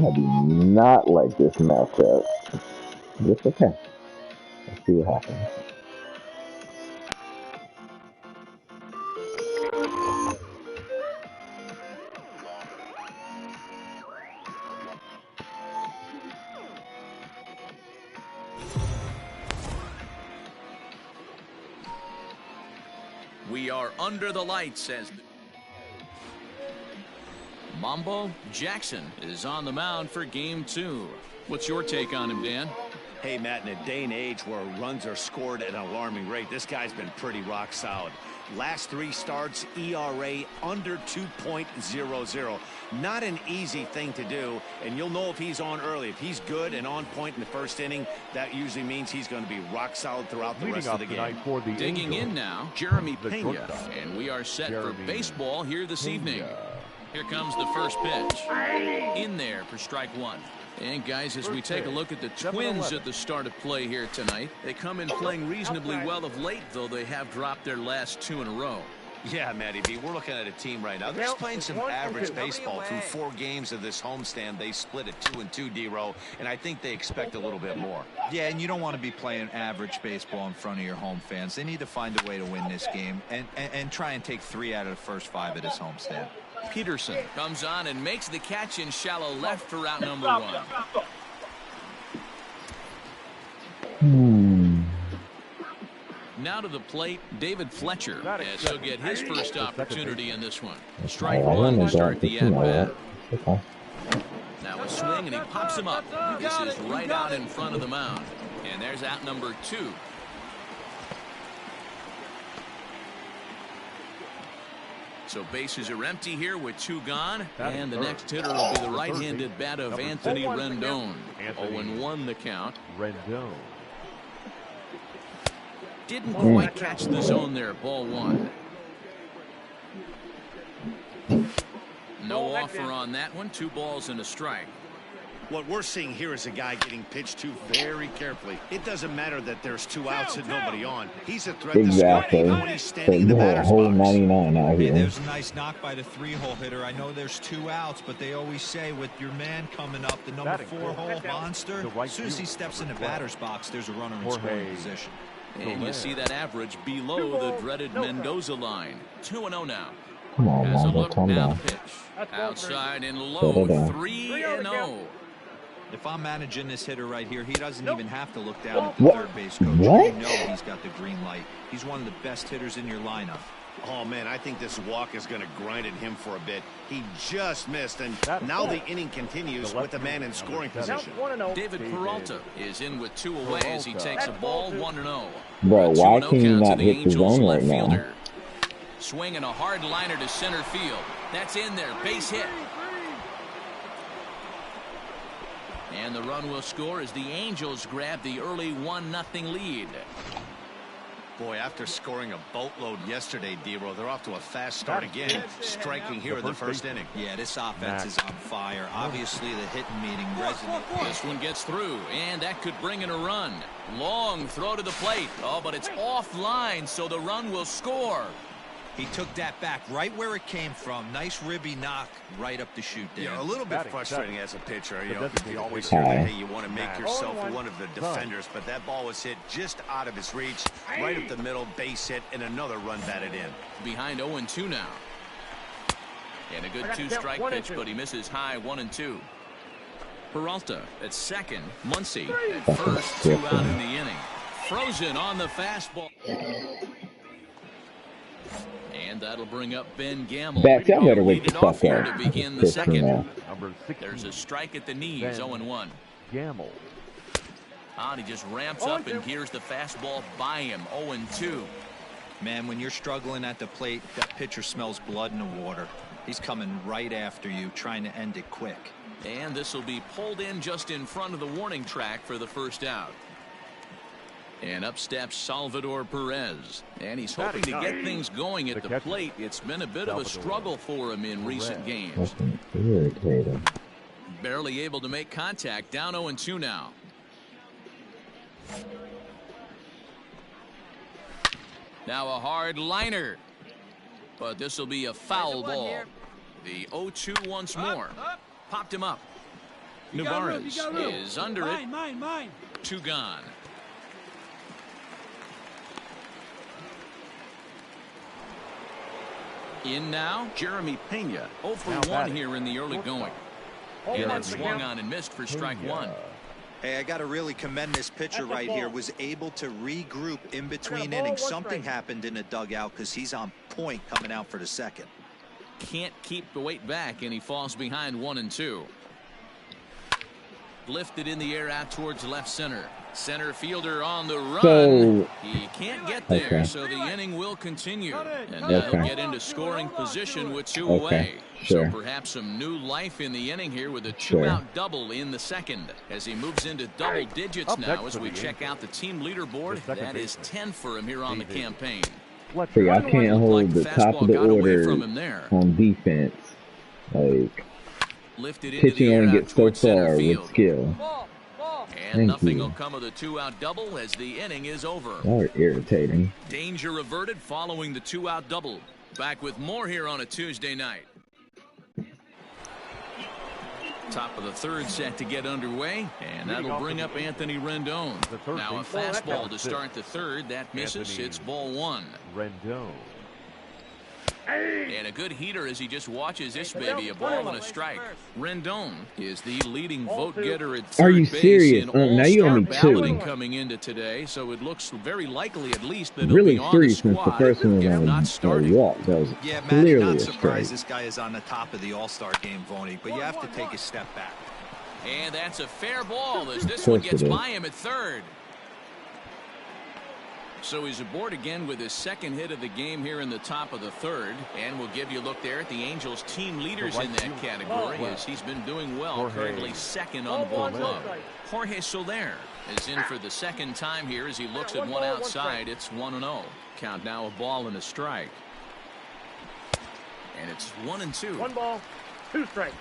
I do not like this matchup. It's okay. Let's see what happens. We are under the lights as Mambo Jackson is on the mound for game 2. What's your take on him, Dan? Hey, Matt, in a day and age where runs are scored at an alarming rate, this guy's been pretty rock solid. Last 3 starts, ERA under 2.00. Not an easy thing to do, and you'll know if he's on early. If he's good and on point in the first inning, that usually means he's going to be rock solid throughout the rest of the game. Digging in now, Jeremy Pena, and we are set for baseball here this evening. Here comes the first pitch. In there for strike 1. And guys, as we take a look at the Twins at the start of play here tonight, they come in playing reasonably well of late, though they have dropped their last 2 in a row. Yeah, Matty B, we're looking at a team right now. They're just playing some average baseball. Through 4 games of this homestand, they split at 2-2, D-Row, and I think they expect a little bit more. Yeah, and you don't want to be playing average baseball in front of your home fans. They need to find a way to win this game and try and take 3 out of the first 5 at this homestand. Peterson comes on and makes the catch in shallow left for out number 1. Now to the plate, David Fletcher, as he'll get his first opportunity in this one. Strike 1 to start the at-bat. Now a swing, and he pops him up. This is right out in front of the mound. And there's out number 2. So bases are empty here with 2 gone. And the next hitter will be the right-handed bat of Anthony Rendon. 0-1 the count. Rendon. Didn't quite catch the zone there. Ball 1. No offer on that one. 2 balls and a strike. What we're seeing here is a guy getting pitched to very carefully. It doesn't matter that there's 2 outs and nobody on. He's a threat to score even when he's standing in the batter's whole box. 99 out here. There's a nice knock by the 3-hole hitter. I know there's 2 outs, but they always say with your man coming up, the number 4-hole monster, as soon as he steps in the batter's box, there's a runner in scoring position. And you see that average below the dreaded Mendoza line. 2-0 now. Come on, As a Mambo, look calm now, down. the pitch. Outside and low. 3-0. If I'm managing this hitter right here, he doesn't even have to look down at the What? third base coach. What? You know he's got the green light. He's one of the best hitters in your lineup. Oh, man, I think this walk is going to grind at him for a bit. He just missed, and now the inning continues with the man in scoring position. David Peralta is in with 2 away as he takes a ball 1-0. Bro, why can he not hit the zone right now? Swinging a hard liner to center field. That's in there. Base hit. And the run will score as the Angels grab the early 1-0 lead. Boy, after scoring a boatload yesterday, D-Row, they're off to a fast start again, striking here in the first inning. Yeah, this offense is on fire. Obviously, the hitting meeting resonates. This one gets through, and that could bring in a run. Long throw to the plate. Oh, but it's offline, so the run will score. He took that back right where it came from. Nice ribby knock right up the chute there. Yeah, a little bit frustrating as a pitcher. You know, you always hear that, hey, you want to make yourself one of the defenders, but that ball was hit just out of his reach, right up the middle, base hit, and another run batted in. Behind 0-2 now. And a good 2-strike pitch, but he misses high 1-2. Peralta at second. Muncy at first. 2 out in the inning. Frozen on the fastball. And that'll bring up Ben Gamble. Back, y'all better wake the fuck up. To begin the second. Number 16. There's a strike at the knees. 0-1. Gamble. And he just ramps up and gears the fastball by him. 0-2. Man, when you're struggling at the plate, that pitcher smells blood in the water. He's coming right after you, trying to end it quick. And this will be pulled in just in front of the warning track for the first out. And up steps Salvador Perez. And he's hoping to get things going at the plate. It's been a bit of a struggle for him in recent games. Barely able to make contact. Down 0-2 now. Now a hard liner. But this will be a foul ball. The 0-2 once more. Popped him up. Navarez is under it. Two gone. In now, Jeremy Pena, 0 for 1 here in the early going. And that swung on and missed for strike one. Hey, I got to really commend this pitcher right here. Was able to regroup in between innings. Something happened in the dugout because he's on point coming out for the second. Can't keep the weight back, and he falls behind 1-2. Lifted in the air out towards left center. Center fielder on the run. So, he can't get there, so the inning will continue. And now he'll get into scoring position with two away. Sure. So perhaps some new life in the inning here with a two-out double in the second. As he moves into double digits now as we check out the team leaderboard. That is 10 for him here on the campaign. See, I can't hold the top of the order on defense. Like, pitching only gets so far with skill. And nothing will come of the two-out double as the inning is over. Y'all are irritating. Danger averted following the two-out double. Back with more here on a Tuesday night. Top of the third set to get underway, and that'll bring up Anthony Rendon. Now a fastball to start the third. That misses. It's ball one. Rendon. And a good heater as he just watches this baby, a ball and a strike. Rendon is the leading vote getter at third Are you base serious? in Now you all-star owe me balloting two. coming into today, so it looks very likely at least that Really he'll be on three the since the squad first one was if on not a starting. walk. That was Yeah, Matt, clearly not a strike. surprised this guy is on the top of the All-Star game, Voney, but you have to take a step back. And that's a fair ball as this Of one course gets it is. by him at third. So he's aboard again with his second hit of the game here in the top of the third. And we'll give you a look there at the Angels team leaders in that category as he's been doing well, currently second on the ball club. Jorge Soler is in for the second time here as he looks at one outside. It's 1-0. Count now a ball and a strike. And it's 1-2. 1 ball, 2 strikes.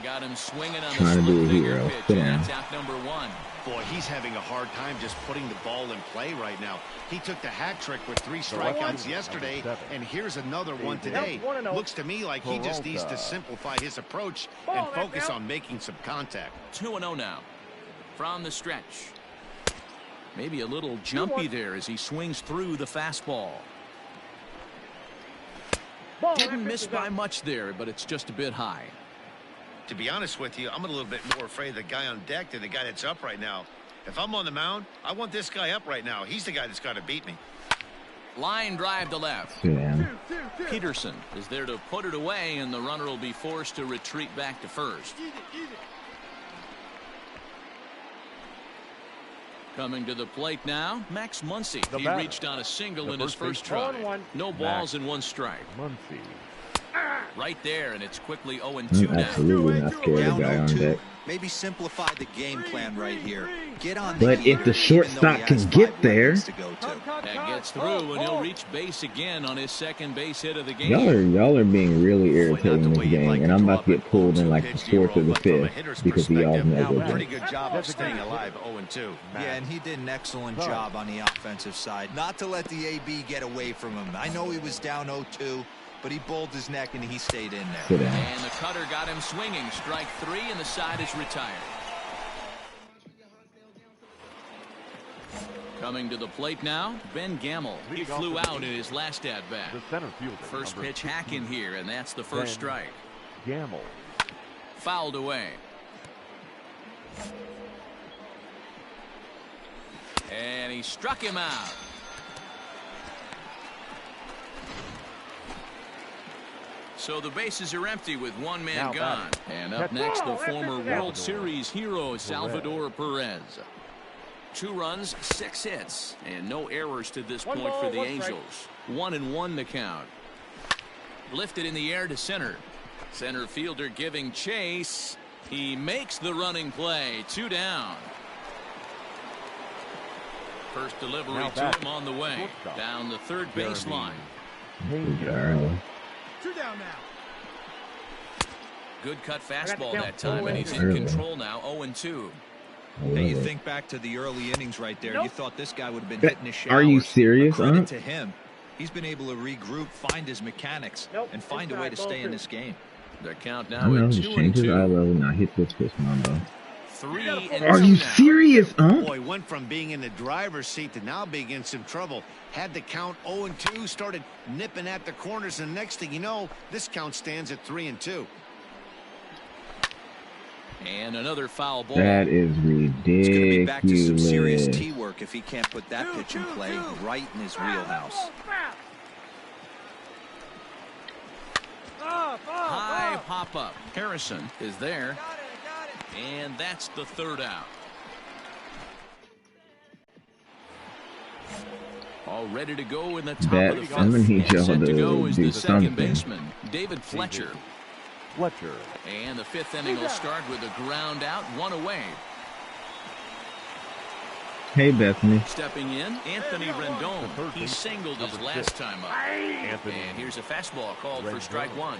Got him swinging on Trying the to be a split finger hero. pitch. Sit And down. that's out number one. Boy, he's having a hard time just putting the ball in play right now. He took the hat trick with 3 strikeouts yesterday, and here's another one today. Looks to me like he just needs to simplify his approach and focus on making some contact. 2-0 now from the stretch. Maybe a little jumpy there as he swings through the fastball. Didn't miss by much there, but it's just a bit high. To be honest with you, I'm a little bit more afraid of the guy on deck than the guy that's up right now. If I'm on the mound, I want this guy up right now. He's the guy that's got to beat me. Line drive to left. Yeah. Peterson is there to put it away, and the runner will be forced to retreat back to first. Coming to the plate now, Max Muncy. He reached on a single in his first try. No balls and 1 strike. Muncy. Right there, and it's quickly 0-2 I'm now. absolutely not scared of Down the guy on 0-2. deck. Maybe simplify the game plan right here. Get on But the if the shortstop can get there, That gets through, and he'll reach base again on his second base hit of the game. y'all are being really irritating in this game, and I'm about to get pulled in like the 4th or the 5th because of y'all's negligence. Pretty good job of staying alive 0-2. Yeah, and he did an excellent job on the offensive side. Not to let the AB get away from him. I know he was down 0-2. But he bowled his neck and he stayed in Sit there. down. And the cutter got him swinging. Strike 3, and the side is retired. Coming to the plate now, Ben Gamel. He flew out in his last at-bat. The center fielder. First number pitch hacking here, and that's the first strike. Gamel. Fouled away. And he struck him out. So the bases are empty with 1 man Now gone. And up next, the former World Series hero, Salvador Perez. 2 runs, 6 hits, and no errors to this point for the Angels. 1-1 the count. Lifted in the air to center. Center fielder giving chase. He makes the running play. 2 down. First delivery to him on the way. Down the third baseline. Darn. 2 down now. Good cut fastball that time, and he's in Early. control now. 0-2. Hey, you think back to the early innings right there. You thought this guy would have been hitting his showers. Are you serious, Credit huh? to him. He's been able to regroup, find his mechanics, and find a way to stay in this game. The count I now don't know, at just 2 change and his eye 2. level, not hit this pitch combo. 3 and Are 2 you now. serious, huh? Boy, went from being in the driver's seat to now being in some trouble. Had the count 0 and 2, started nipping at the corners, and next thing you know, this count stands at 3 and 2. And another foul ball. That is It's going to be back to some serious ridiculous. tee work if he can't put that pitch in play right in his wheelhouse. High pop up. Harrison is there. And that's the third out. All ready to go in the top of the fifth. I'm gonna need And y'all set to go is to the do second something. baseman, David Fletcher. And the fifth inning will start with a ground out, 1 away. Hey, Bethany. Stepping in, Anthony Rendon. He singled his last time up. And here's a fastball called for strike 1.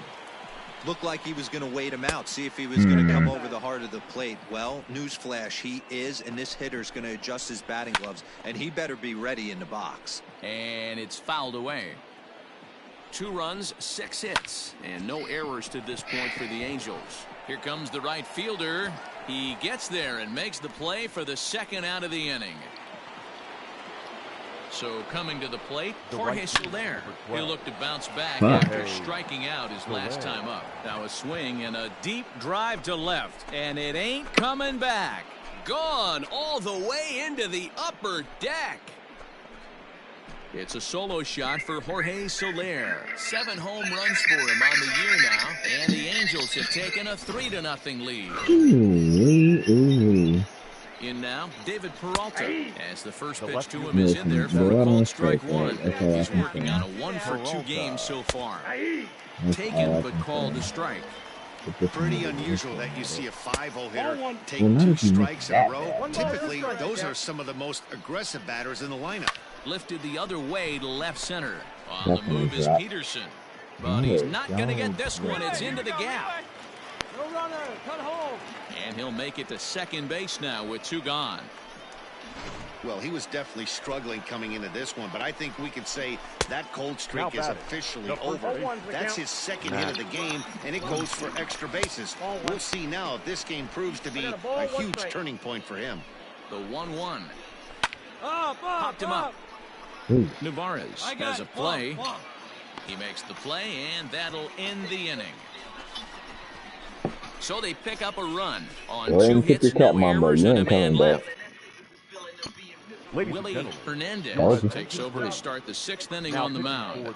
Looked like he was going to wait him out, see if he was going to come over the heart of the plate. Well, newsflash, he is, and this hitter's going to adjust his batting gloves, and he better be ready in the box. And it's fouled away. 2 runs, 6 hits, and no errors to this point for the Angels. Here comes the right fielder. He gets there and makes the play for the second out of the inning. So coming to the plate, Jorge Soler. He'll look to bounce back after striking out his last time up. Now a swing and a deep drive to left, and it ain't coming back. Gone all the way into the upper deck. It's a solo shot for Jorge Soler. 7 home runs for him on the year now, and the Angels have taken a 3-0 lead. In now, David Peralta, as the first pitch to him is in there for a called strike 1. He's working on a 1-for-2 game so far. Taken but called a strike. Pretty unusual that you see a 5-hole hitter take 2 strikes in a row. Typically, those are some of the most aggressive batters in the lineup. Lifted the other way to left center. On the move is Peterson. But he's not going to get this one. It's into the gap. No runner, cut home. And he'll make it to second base now with 2 gone. Well, he was definitely struggling coming into this one, but I think we could say that cold streak is officially over. That's his second hit of the game, and it goes for extra bases. We'll see now if this game proves to be a huge turning point for him. The 1-1. Popped him up. Navarez has a play. He makes the play, and that'll end the inning. So they pick up a run on 2 hits, no errors, and a man left. Willie Hernandez takes over to start the 6th inning on the mound.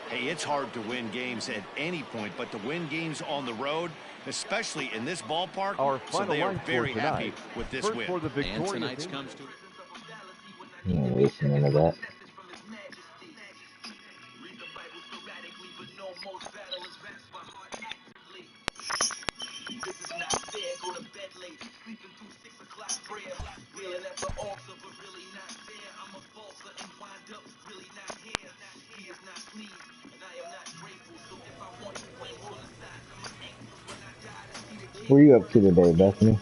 Hey, it's hard to win games at any point, but to win games on the road, especially in this ballpark, so they are very happy with this win. And tonight's comes to... I'm listening to that. What are you up to today, Bethany?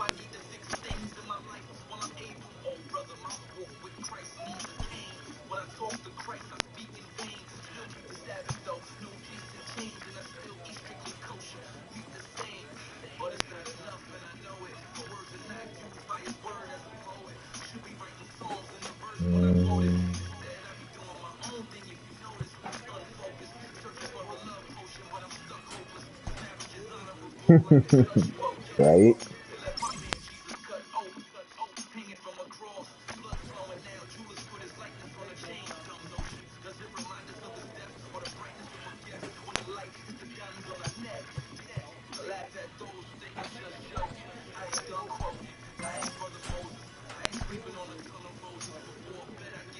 Right?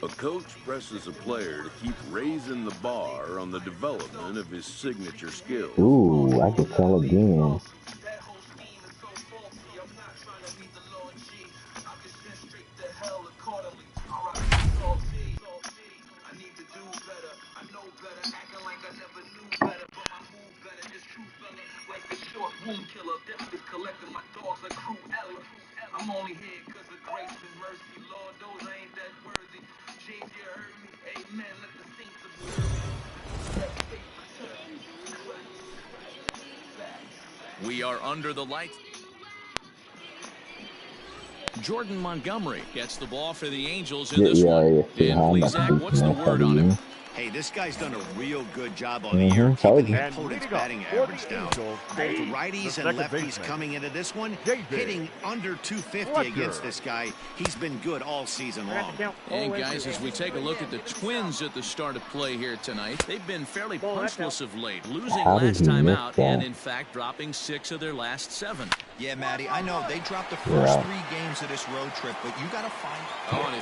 A coach presses a player to keep raising the bar on the development of his signature skills. Ooh, I could tell again. I'm only here because of grace and mercy, Lord. Those ain't that worthy. James, you heard me. Amen. Let the saints of We are under the lights. Jordan Montgomery gets the ball for the Angels in this one. And please, Zach, what's the word on him? Hey, this guy's done a real good job all year keeping the opponent's batting average down. Both righties and lefties coming into this one, hitting under 250 against this guy. He's been good all season long. And guys, as we take a look at the Twins at the start of play here tonight, they've been fairly punchless of late, losing last time out and, in fact, dropping 6 of their last 7. Yeah, Matty, I know they dropped the first 3 games of this road trip, but you got to find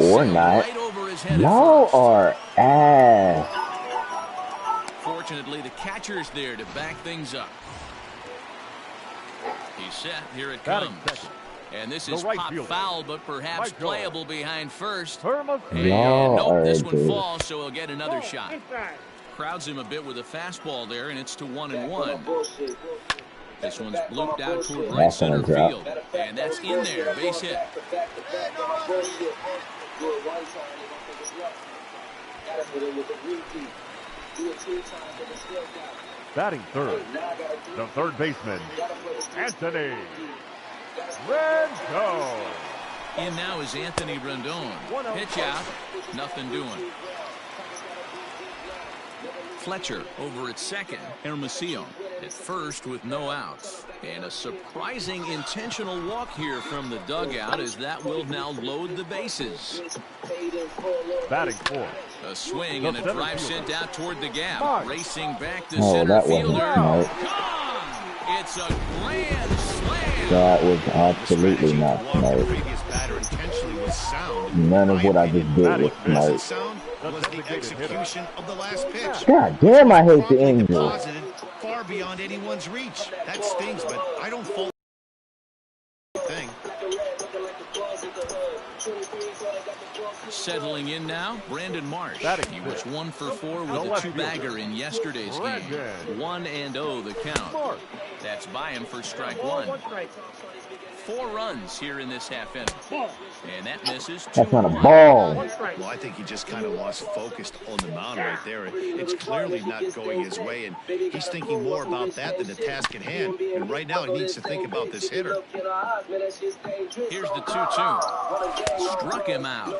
or not. Right over his head. Y'all are ass. Fortunately, the catcher's there to back things up. He's set. Here it comes. And this is pop foul, but perhaps playable behind first. And nope, this one falls, so he'll get another shot. Crowds him a bit with a fastball there, and it's to 1-1. This one's blooped out toward right center field. And that's in there. Base hit. Batting third, the third baseman, Anthony Rendon. In now is Anthony Rendon. Pitch out. Nothing doing. Fletcher over at second. Hermosillo at first with no outs. And a surprising intentional walk here from the dugout as that will now load the bases. Batting fourth. A swing and a drive sent out toward the gap. Racing back to center fielder. Gone! It's a grand slam. That was absolutely not smart. None of what I just did was smart. Was the execution of the last pitch. God damn, I hate the Angels. Far beyond anyone's reach. That stings, but I don't fault thing. Settling in now, Brandon Marsh. He was 1 for 4 with a 2-bagger in yesterday's game. 1-0 the count. That's by him for strike 1. 4 runs here in this half inning. And that misses. That's not a ball. Well, I think he just kind of lost focus on the mound right there. It's clearly not going his way, and he's thinking more about that than the task at hand. And right now he needs to think about this hitter. Here's the 2-2. Struck him out.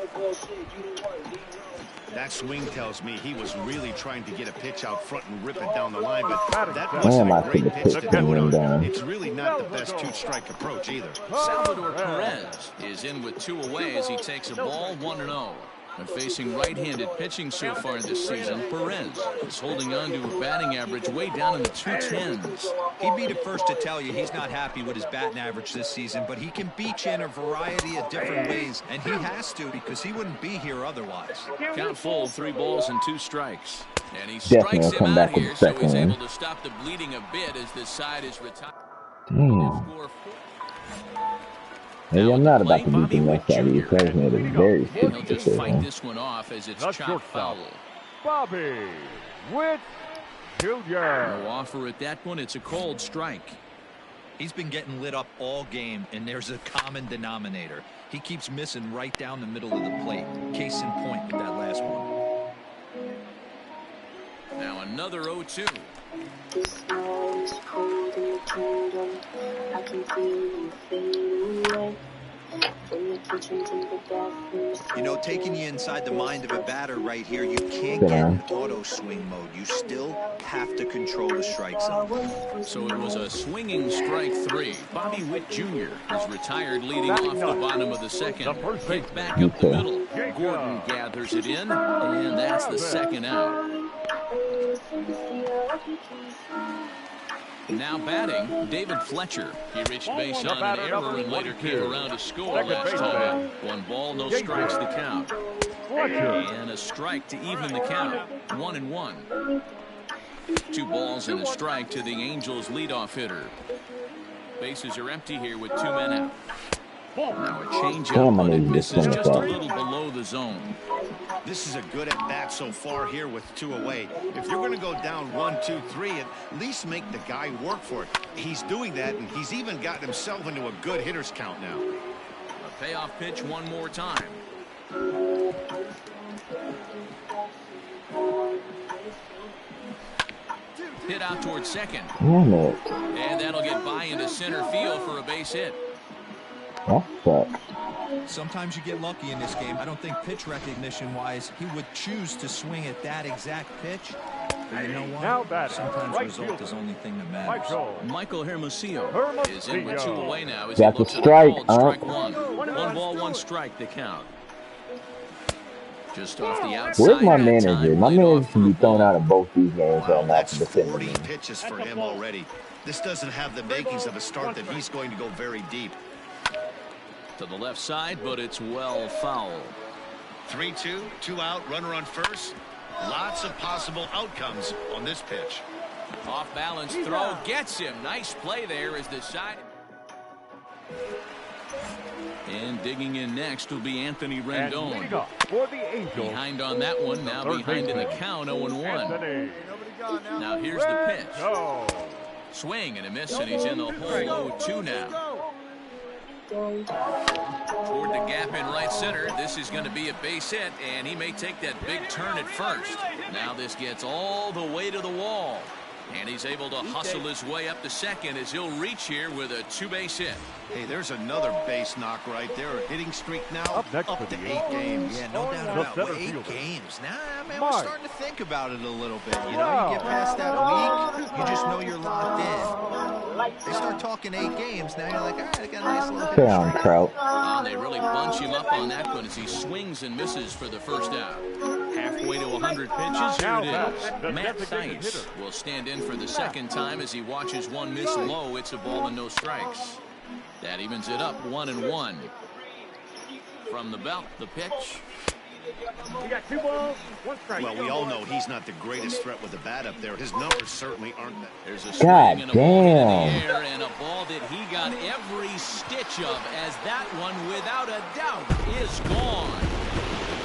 That swing tells me he was really trying to get a pitch out front and rip it down the line, but that wasn't a great pitch to do it on. It's really not the best 2-strike approach either. Salvador Perez is in with 2 away as he takes a ball 1-0. And facing right-handed pitching so far this season, Perez is holding on to a batting average way down in the 210s. He'd be the first to tell you he's not happy with his batting average this season, but he can beat you in a variety of different ways, and he has to because he wouldn't be here otherwise. Count full, 3 balls and 2 strikes. And he strikes him out here, so he's able to stop the bleeding a bit as this side is retired. Damn. Maybe I'm not about to beat the next out of you. President is very and he'll just fight this one off as it's chopped foul. Bobby Witt Jr. No offer at that one. It's a cold strike. He's been getting lit up all game, and there's a common denominator. He keeps missing right down the middle of the plate. Case in point with that last one. Now another 0-2. You know, taking you inside the mind of a batter right here, you can't get in auto swing mode. You still have to control the strike zone. So it was a swinging strike 3. Bobby Witt Jr. is retired leading off the bottom of the second. Hit back up the middle. Gordon gathers it in, and that's the second out. Now batting, David Fletcher. He reached base on an error and later came around to score last time. 1 ball, no strikes the count. And a strike to even the count. 1-1. 2 balls and a strike to the Angels' leadoff hitter. Bases are empty here with 2 men out. Now a changeup, but it misses just a little below the zone. This is a good at-bat so far here with 2 away. If you're going to go down 1, 2, 3, at least make the guy work for it. He's doing that, and he's even gotten himself into a good hitter's count now. A payoff pitch one more time. Hit out towards second. Damn it. And that'll get by into center field for a base hit. That sucks. Sometimes you get lucky in this game. I don't think pitch recognition-wise he would choose to swing at that exact pitch. But you know what? Now batting, Sometimes right result fielder, is the only thing that matters. Michael Hermosillo is in with 2 away now. As That's he looks a at strike, the ball, strike one. 1 ball, 1 strike to count. Just off the outside. Where's my that manager? time, My laid manager off can be for a thrown ball. out of both these games Wow, right now that's for defending 40 me. pitches for him already. This doesn't have the makings of a start that he's going to go very deep. To the left side, but it's well foul. 3-2, 2 out, runner on first. Lots of possible outcomes on this pitch. Off balance throw gets him. Nice play there as the side. And digging in next will be Anthony And Rendon. leading up for the Angels. Behind on that one, now behind in the count, 0-1. Anthony. Now here's the pitch. Go. Swing and a miss, and he's in the hole. 0-2 now. Toward the gap in right center. This is going to be a base hit, and he may take that big turn at first. Now this gets all the way to the wall. And he's able to hustle his way up to second as he'll reach here with a 2-base hit. Hey, there's another base knock right there. A hitting streak now Up next up for to the 8 games. Yeah, no doubt The about it. center Well, 8 fielder. games. Now, man, Mike. we're starting to think about it a little bit. You know, you get past that week, you just know you're locked in. They start talking 8 games, now you're like, all right, I got a nice little hit Down, streak. Trout. And they really bunch him up on that one as he swings and misses for the first out. Halfway to 100 pitches, here Now it back, the is. Matt designated Theis hitter. will stand in for the second time as he watches one miss low. It's a ball and no strikes. That evens it up 1-1. From the belt, the pitch. You got 2 balls, 1 strike. Well, we all know he's not the greatest threat with the bat up there. His numbers certainly aren't that. There's a swing God and a ball in damn. the air, and a ball that he got every stitch of, as that one, without a doubt, is gone.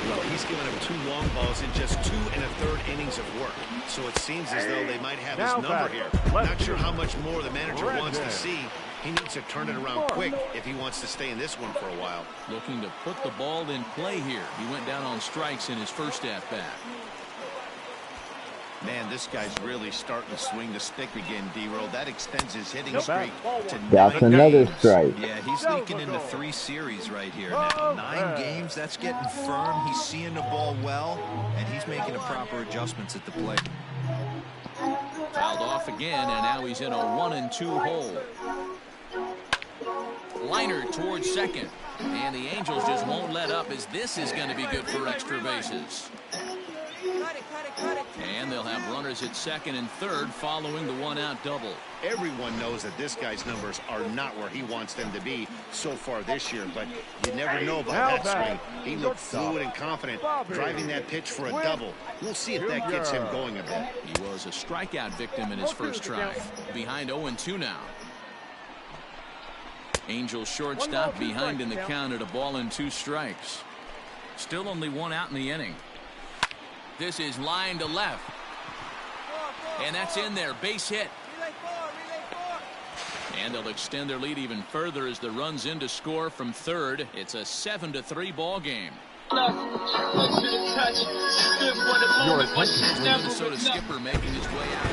Well, he's given him 2 long balls in just 2 1/3 innings of work. So it seems as though they might have his Now number back, here. left Not sure fielder, how much more the manager wants to Brandon. see. He needs to turn it around quick if he wants to stay in this one for a while. Looking to put the ball in play here. He went down on strikes in his first at-bat. Man, this guy's really starting to swing the stick again, D-Roll. That extends his hitting The streak bat, to That's 9 another games. strike. Yeah, he's leaking into 3 series right here now. 9 games, that's getting firm. He's seeing the ball well, and he's making the proper adjustments at the plate. Fouled off again, and now he's in a 1-2 hole. Liner towards second. And the Angels just won't let up, as this is going to be good for extra bases. And they'll have runners at second and third following the 1-out double. Everyone knows that this guy's numbers are not where he wants them to be so far this year, but you never know about that swing. He looked fluid and confident, driving that pitch for a double. We'll see if that gets him going a bit. He was a strikeout victim in his first try. Behind 0-2 now. Angels shortstop behind in the count at a ball and 2 strikes. Still only 1 out in the inning. This is line to left. And that's in there. Base hit. And they'll extend their lead even further as the runs in to score from third. It's a 7-3 ball game. Your Here's the Minnesota skipper making his way out.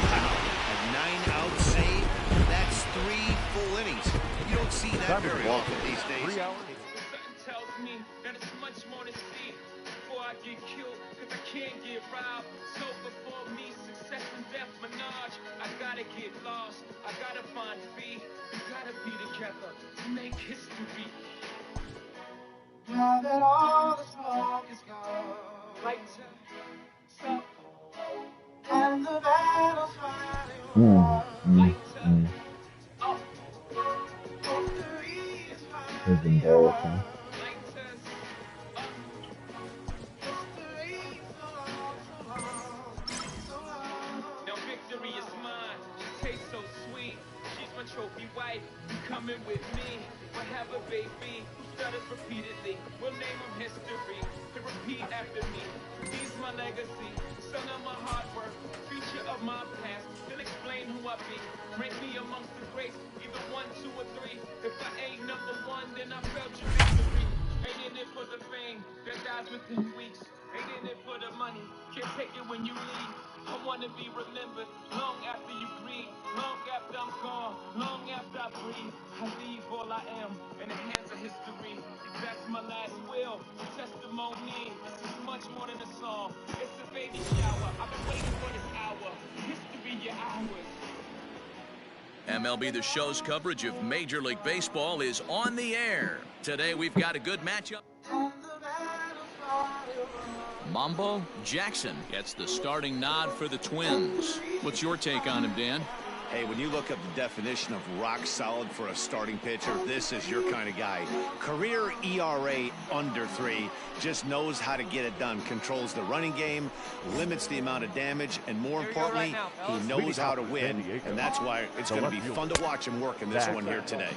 Wow, a 9-out save. That's 3 full innings. You don't see that very often these days. 3 hours. tells me that it's much more to see before I get killed, cause I can't get robbed. So before me, success and death menage. I gotta get lost, I gotta find feet. We gotta be together to make history. Now that all the smoke is gone, lights up, and the battle's finally won. Lights up, victory is finally It's embarrassing. Now victory is mine. She tastes so sweet. She's my trophy wife. Coming with me. We'll have a baby. Stutters repeatedly. We'll name him history. To repeat after me. He's my legacy. Son of my hard work. Future of my past. Then explain who I be. Rank me amongst the greats. Either 1, 2, or 3. If I ain't number 1, then I felt your victory. Ain't in it for the fame that dies within weeks. Ain't in it for the money. Can't take it when you leave. I want to be remembered long after you breathe, long after I'm gone, long after I breathe. I leave all I am in the hands of history. That's my last will, testimony. This is much more than a song. It's a baby shower. I've been waiting for this hour. History, your hours. MLB The Show's coverage of Major League Baseball is on the air. Today we've got a good matchup. Mambo Jackson gets the starting nod for the Twins. What's your take on him, Dan? Hey, when you look up the definition of rock solid for a starting pitcher, this is your kind of guy. Career ERA under 3, just knows how to get it done, controls the running game, limits the amount of damage, and more importantly, he knows how to win, and that's why it's going to be fun to watch him work in this one here today.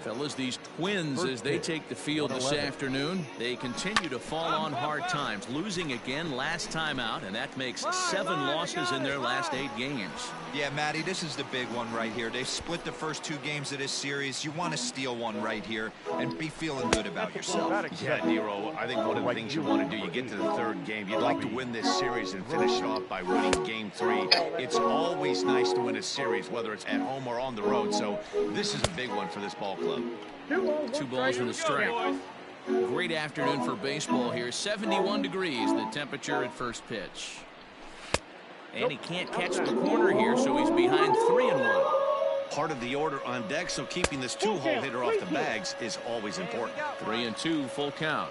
Fellas, these Twins, as they take the field this afternoon, they continue to fall on hard times, losing again last time out, and that makes 7 losses in their last 8 games. Yeah, Matty, this is the big one right here. They've split the first 2 games of this series. You want to steal one right here and be feeling good about yourself. Yeah, Nero, I think one of the things you want to do, you get to the 3rd game, you'd like to win this series and finish it off by winning game 3. It's always nice to win a series, whether it's at home or on the road, so this is a big one for this ball club. 2 balls and a strike. Great afternoon for baseball here. 71 degrees, the temperature at first pitch. And he can't catch the corner here, so he's behind 3-1. Part of the order on deck, so keeping this 2-hole hitter off the bags is always important. 3-2, full count.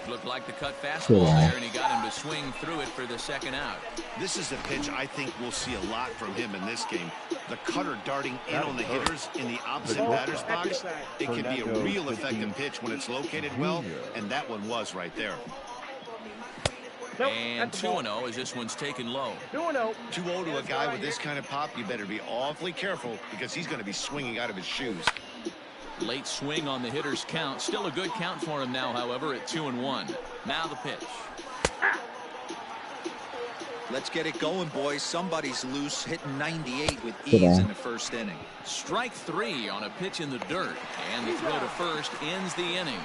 Looked like the cut fastball there, and he got him to swing through it for the 2nd out. This is a pitch I think we'll see a lot from him in this game. The cutter darting in on the hitters in the opposite batter's box. It can be a real effective pitch when it's located well, and that one was right there. And 2-0 as this one's taken low. 2-0 to a guy with this kind of pop, you better be awfully careful because he's going to be swinging out of his shoes. Late swing on the hitter's count. Still a good count for him now, however, at 2-1. Now the pitch. Let's get it going, boys. Somebody's loose, hitting 98 with ease in the 1st inning. Strike 3 on a pitch in the dirt. And the throw to first ends the inning.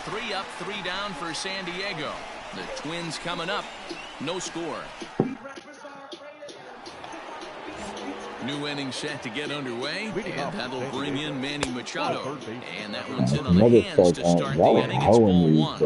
3 up, 3 down for San Diego. The Twins coming up. No score. New inning set to get underway, and that'll bring in Manny Machado. And that one's in on the hands to start the inning. It's ball 1.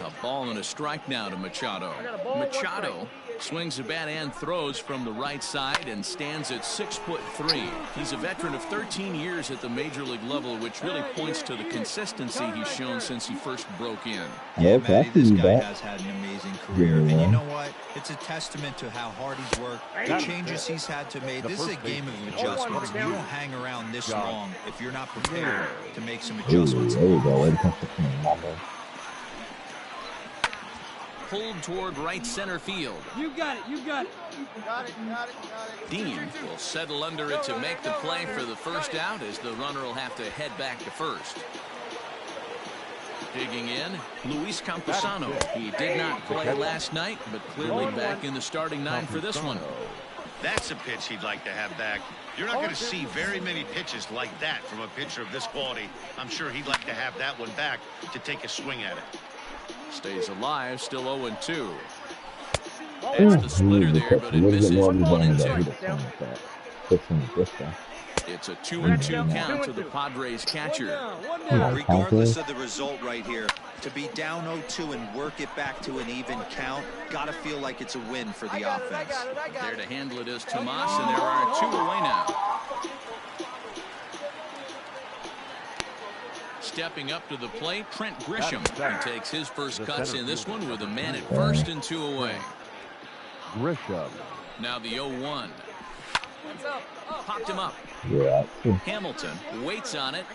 A ball and a strike now to Machado. Machado swings the bat and throws from the right side and stands at 6'3". He's a veteran of 13 years at the major league level, which really points to the consistency he's shown since he first broke in. Yeah, Matty, this guy has had an amazing career. And you know what? It's a testament to how hard he's worked, the changes he's had to make. This is a game of adjustments. You don't hang around this long if you're not prepared to make some adjustments. There you go. Pulled toward right center field. You got it. You got it. Dean will settle under it to make the play for the 1st out, as the runner will have to head back to first. Digging in, Luis Camposano. He did not play last night, but clearly back in the starting 9 for this one. That's a pitch he'd like to have back. You're not going to see very many pitches like that from a pitcher of this quality. I'm sure he'd like to have that one back to take a swing at it. Stays alive, still 0-2. That's the splitter there, but it misses 1-2. It's a 2-2 count to the Padres catcher. Regardless of the result right here, to be down 0-2 and work it back to an even count, gotta feel like it's a win for the offense. There to handle it is Tomas, and there are 2 away now. Stepping up to the plate, Trent Grisham. He takes his first cuts in this one with a man at first and 2 away. Grisham. Now the 0-1. Popped him up. Yeah. Hamilton waits on it,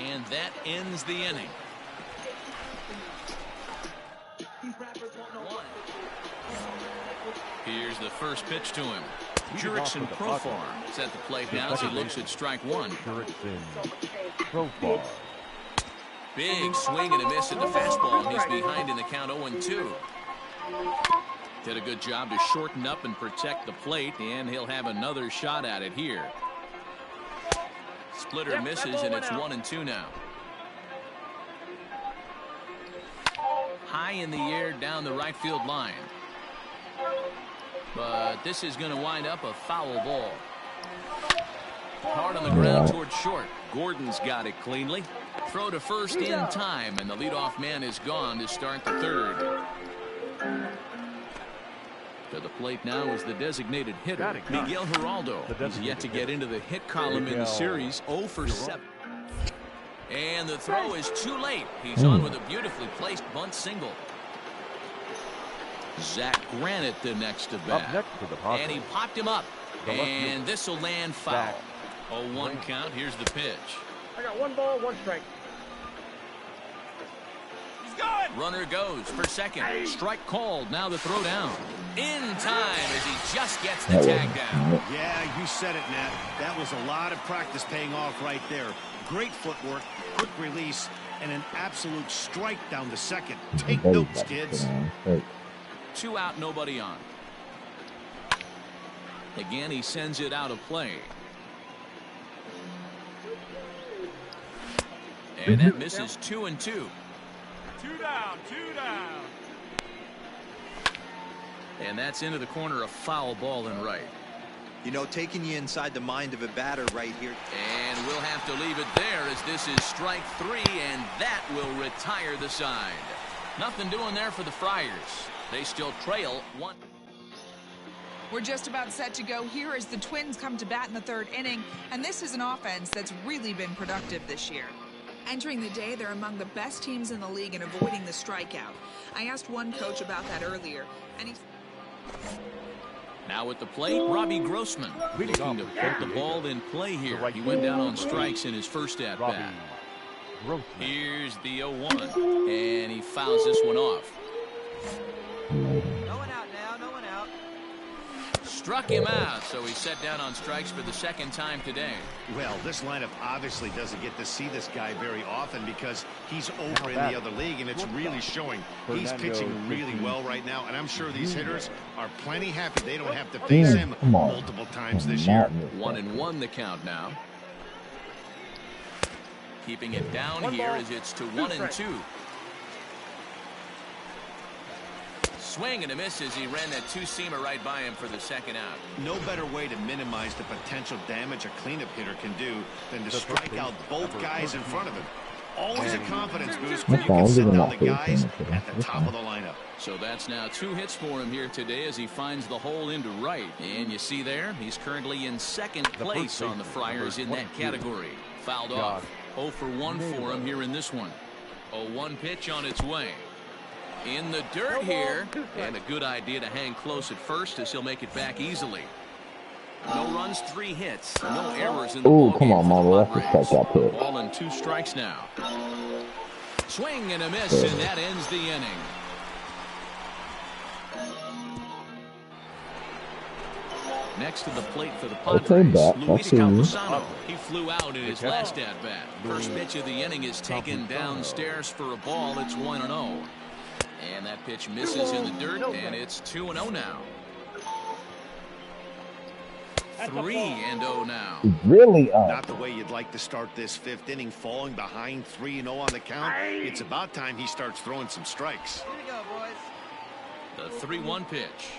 and that ends the inning. Here's the first pitch to him. Jurickson Profar is at the plate now as he looks at strike 1. Profar. Big swing and a miss at the fastball, and he's behind in the count 0-2. Did a good job to shorten up and protect the plate, and he'll have another shot at it here. Splitter misses, and it's 1-2 now. high in the air down the right field line. But this is going to wind up a foul ball. Hard on the ground towards short. Gordon's got it cleanly. Throw to first in time, and the leadoff man is gone to start the third. To the plate now is the designated hitter, Miguel Geraldo. He's yet to get into the hit column in the series, 0 for 7. And the throw is too late. He's on with a beautifully placed bunt single. Zach Granite the next to bat. And he popped him up. And this will land foul. 0-1 count. Here's the pitch. I got 1 ball, 1 strike. He's good. Runner goes for second. Strike called. Now the throw down. In time as he just gets the tag down. Yeah, you said it, Nat. That was a lot of practice paying off right there. Great footwork, quick release, and an absolute strike down the second. Take notes, kids. 2 out, nobody on. Again, he sends it out of play. And that misses 2-2. 2 down, 2 down. And that's into the corner, a foul ball and right. You know, taking you inside the mind of a batter right here. And we'll have to leave it there as this is strike 3, and that will retire the side. Nothing doing there for the Friars. They still trail 1. We're just about set to go here as the Twins come to bat in the 3rd inning, and this is an offense that's really been productive this year. Entering the day, they're among the best teams in the league in avoiding the strikeout. I asked one coach about that earlier, and he... Now at the plate, Robbie Grossman looking to put the ball in play here. He went down on strikes in his first at-bat. Here's the 0-1, and he fouls this one off. No one out now, no one out. Struck him out, so he's set down on strikes for the 2nd time today. Well, this lineup obviously doesn't get to see this guy very often because he's over in the other league, and it's really showing. He's pitching really well right now, and I'm sure these hitters are plenty happy they don't have to face him multiple times this year. 1-1 the count now. Keeping it down here as it's to 1-2. Swing and a miss as he ran that 2-seamer right by him for the 2nd out. No better way to minimize the potential damage a cleanup hitter can do than to strike out both guys in front of him. Always a confidence boost when you can sit down the guys at the top of the lineup. So that's now 2 hits for him here today as he finds the hole into right. And you see there, he's currently in 2nd place on the Friars in that category. Fouled off. 0 for 1 for him here in this one. 0-1 pitch on its way. In the dirt here, and a good idea to hang close at first as he'll make it back easily. No runs, 3 hits, no errors in the ball. Come on, Mama, let's just take that pitch. Ball and 2 strikes now. Swing and a miss, and that ends the inning. Next to the plate for the Padres, Luis Campusano. He flew out in his last at-bat. First pitch of the inning is taken downstairs for a ball. It's 1-0. And that pitch misses in the dirt, and it's 2-0 now. 3-0 now. Really Not the way you'd like to start this 5th inning, falling behind 3-0 on the count. It's about time he starts throwing some strikes. Here we go, boys. The 3-1 pitch.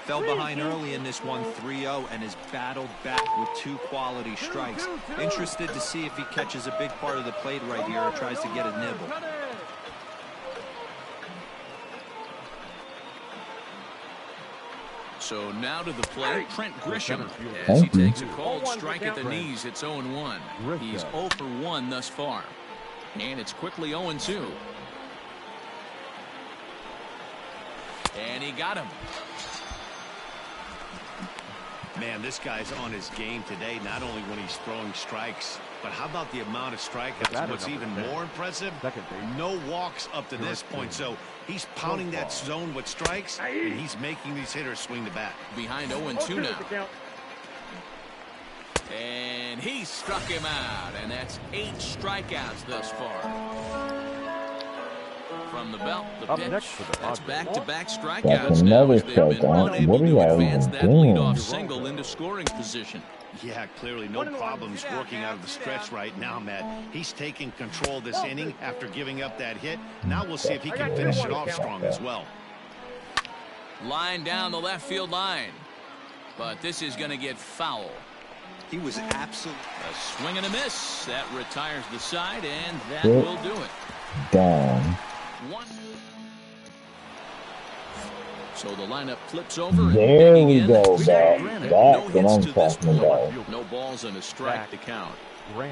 Fell behind early in this one, 3-0, and has battled back with 2 quality strikes. Interested to see if he catches a big part of the plate right here or tries to get a nibble. So now to the plate, Trent Grisham, as he takes a called strike at the knees. It's 0-1. He's 0 for 1 thus far. And it's quickly 0-2. And he got him. Man, this guy's on his game today, not only when he's throwing strikes, but how about the amount of strikeouts? What's even more impressive, no walks up to this point. So he's pounding that zone with strikes, and he's making these hitters swing the bat. Behind 0-2 now. And he struck him out, and that's 8 strikeouts thus far. From the belt, the pitch. That's back-to-back That's strikeouts now another as they've been strikeout. unable What are to y'all advance even that doing? leadoff single into scoring position. Yeah, clearly no problems working out of the stretch right now, Matt. He's taking control of this inning after giving up that hit. Now we'll see if he can finish it off strong as well. Line down the left field line. But this is going to get foul. He was absolute. A swing and a miss. That retires the side, and that will do it. Down. One. So the lineup flips over. There and we in. go, Doc. Granted, That's no what hits I'm to this talking point. about. No balls and a strike to count.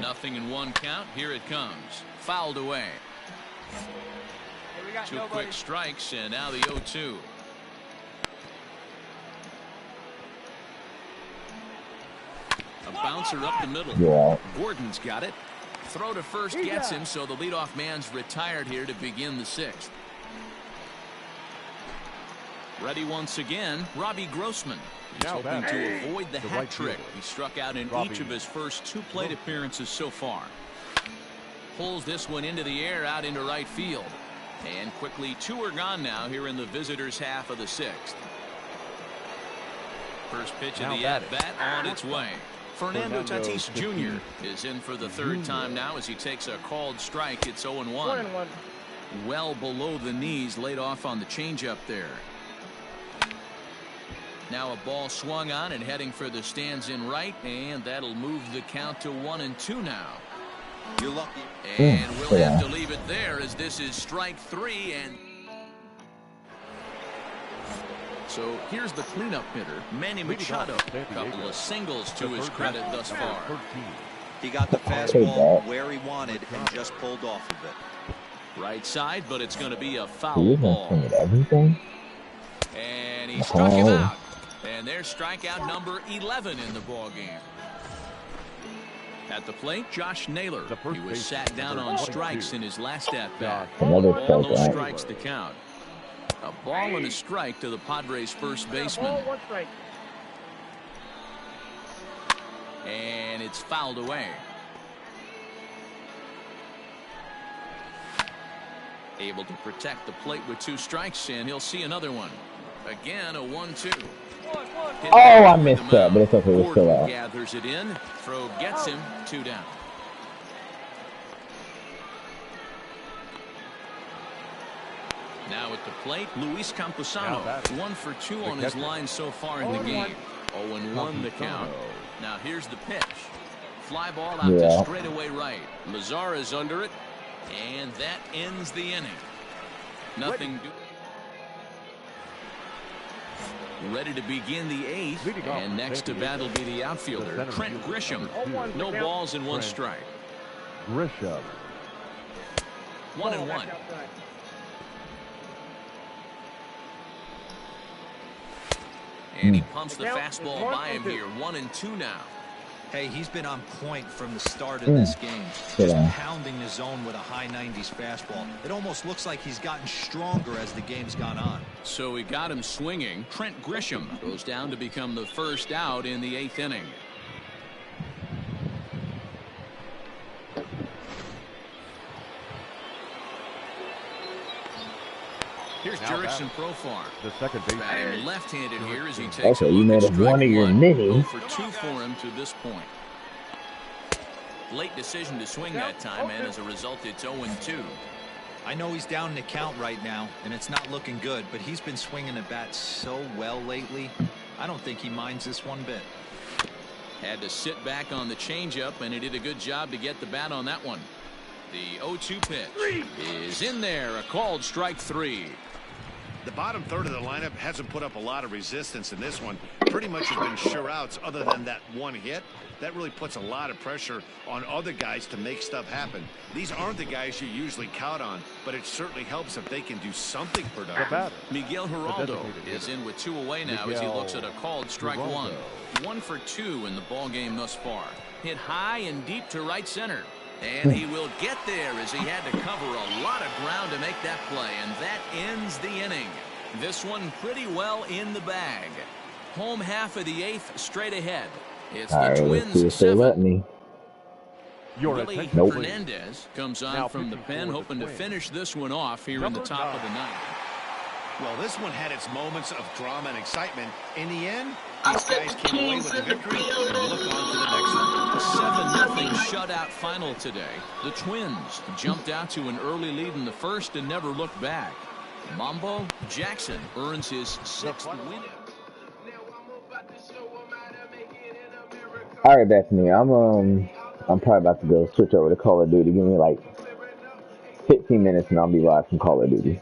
Nothing in one count. Here it comes. Fouled away. Two quick strikes, and now the 0-2. A bouncer up the middle. Yeah. Gordon's got it. Throw to first gets him, so the leadoff man's retired here to begin the sixth. Ready once again, Robbie Grossman. He's hoping to avoid the hat trick. He struck out in each of his first 2 plate appearances so far. Pulls this one into the air out into right field. And quickly 2 are gone now here in the visitors' half of the sixth. First pitch of the at-bat on its way. Fernando Tatis Jr. is in for the 3rd time now as he takes a called strike. It's 0-1. Well below the knees, laid off on the changeup there. Now a ball swung on and heading for the stands in right, and that'll move the count to 1-2 now. You're lucky. And we'll have to leave it there as this is strike 3. And so here's the cleanup hitter, Manny Machado. A couple of singles to his credit thus far. He got the fastball where he wanted and just pulled off of it. Right side, but it's going to be a foul ball. Everything? And he struck him out. And there's strikeout number 11 in the ball game. At the plate, Josh Naylor. He was sat down on strikes in his last at-bat. Another All those strikeout. strikes to count. A ball and a strike to the Padres' first baseman. And it's fouled away. Able to protect the plate with 2 strikes, and he'll see another one. Again, a 1-2. Oh, I missed that, but it's okay. We're still out. Gathers it in. Throw gets him. 2 down. Now at the plate, Luis Camposano. 1 for 2 on his line so far in the game. 0-1 the count. Now here's the pitch. Fly ball out to straightaway right. Lazar is under it, and that ends the inning. Nothing. Ready to begin the 8th, and next to bat will be the outfielder, Trent Grisham. No balls and 1 strike. Grisham. 1-1. And he pumps the fastball by him here. 1-2 now. Hey, he's been on point from the start of this game. Just pounding the zone with a high 90s fastball. It almost looks like he's gotten stronger as the game's gone on. So we got him swinging. Trent Grisham goes down to become the first out in the 8th inning. Here's Jurickson Profar. The second base. Batting left-handed here as he takes Okay, you made it one of your minis. 0 for 2 for him to this point. Late decision to swing that time, and as a result, it's 0-2. I know he's down in the count right now, and it's not looking good, but he's been swinging the bat so well lately. I don't think he minds this one bit. Had to sit back on the changeup, and he did a good job to get the bat on that one. The 0-2 pitch is in there, a called strike 3. The bottom third of the lineup hasn't put up a lot of resistance in this one. Pretty much has been sure outs other than that 1 hit. That really puts a lot of pressure on other guys to make stuff happen. These aren't the guys you usually count on, but it certainly helps if they can do something productive. Miguel Geraldo is in with 2 away now as he looks at a called strike 1. 1 for 2 in the ball game thus far. Hit high and deep to right center. And he will get there as he had to cover a lot of ground to make that play. And that ends the inning. This one pretty well in the bag. Home half of the 8th straight ahead. It's the Twins 7. Willie Nope. Hernandez comes on from the pen, hoping to finish this one off here in the top of the ninth. Well, this one had its moments of drama and excitement. In the end, these guys came away with the victory and look on to the next one. A 7-0 shutout final today. The Twins jumped out to an early lead in the first and never looked back. Mambo Jackson earns his 6th win. All right, Bethany. I'm probably about to go switch over to Call of Duty. Give me like 15 minutes and I'll be live from Call of Duty.